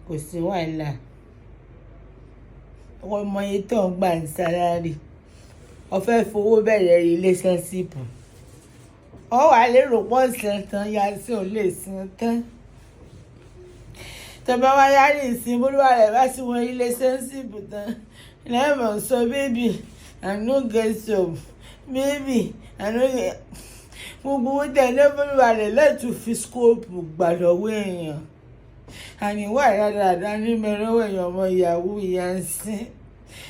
kò sí wàhálà ọmọ yìí tó ń gbà ní sálárì ó fẹ́ fowó bẹ̀rẹ̀ relationship ó wà lérò pọ̀ sàn tán ya sí ò lè san tán tọ́ba wá yára ìsìn bólúwà rẹ̀ bá sí wọn relationship tán lẹ́mọ̀ sọ baby I no get some baby I no get gbogbo owó tẹ̀lé bólúwà rẹ̀ lẹ́tù fi scope gbàdọ̀wọ́ èèyàn àníwá ìrádàdà ní mẹ́rọ́wọ́ èèyàn ọmọ ìyàwó ìyá ń sìn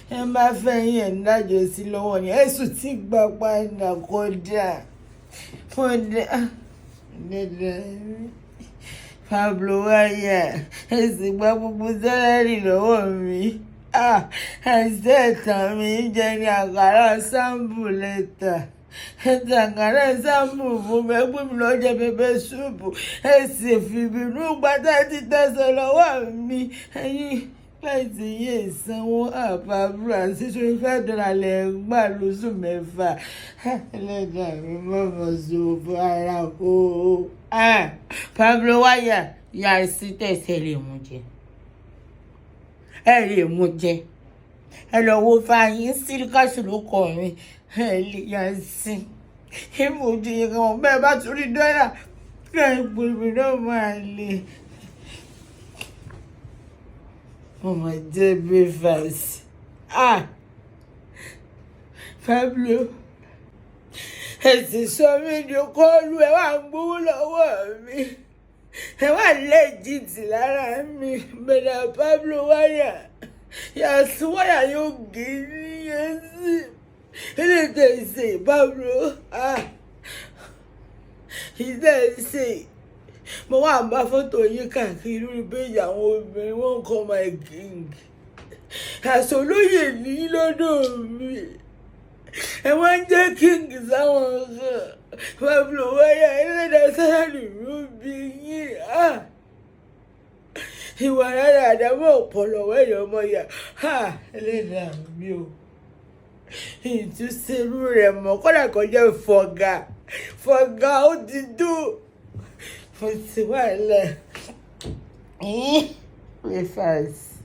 ẹ bá fẹ́ yín ẹ̀ ń dájọ́ sí lọ́wọ́ ni ẹ̀sùn tí gbà padà kọjá Pablo wáyà ẹ̀sìn gba gbogbo sálárì lọ́wọ́ mi àìsí ẹ̀tàn mi jẹ́ ní àkàrà sáǹbù lẹ́tà àkàrà sáǹbù fún mi ẹgbẹ́ mi lọ́ọ́ jẹ pẹpẹ súùpù ẹ̀sìn fìbínú gbàtà ti tẹ̀sán lọ́wọ́ mi ẹ̀yìn láìsí iye ìsanwó Pablo àti $25 lẹ̀ ń gbà lóṣù mẹ́fà ẹlẹ́dàá mi mọ̀mọ́ ṣòfò ara o. Pablo wáyà yàrá sí tẹ̀sẹ̀ lè mú jẹ ẹ lè mú jẹ ẹ lọ wo fàyín sílíkàṣù ló kọ mi ẹ lè yàrá sí ìmọ̀jú yẹn kan bẹ́ẹ̀ bá torí dọ́là kí ẹ pè mí náà máa lè. Mama jẹ breakfast Pablo ẹ sì sọ mí di kọ́ọ̀lù ẹ wà ń gbówó lọ́wọ́ mi ẹ wà lẹ́jìtì lára mi bẹ̀rẹ̀ Pablo wáyà yàtí wáyà yóò gé níyẹn sí ilé ìtẹ̀sẹ̀ Pablo ìtẹ̀sẹ̀ mo wá bá fọ́tò yín káàkiri lórí péjì àwọn obìnrin wọn kọ́ my king àsọlóyè ní lọ́dọ̀ mi ẹ wá ń jẹ́ king sáwọn kan Pablo wáyà ẹlẹ́dàá sálárì ló bí yín ìwà rárá àdámọ́ ọ̀pọ̀lọpọ̀ ẹ̀yọ́ ọmọ yà ẹlẹ́dàá mi ò ìtúsẹ́rú rẹ̀ mọ́ kọ́dà kọjá fọ̀gà ó ti dùn. What's the matter? Breakfast.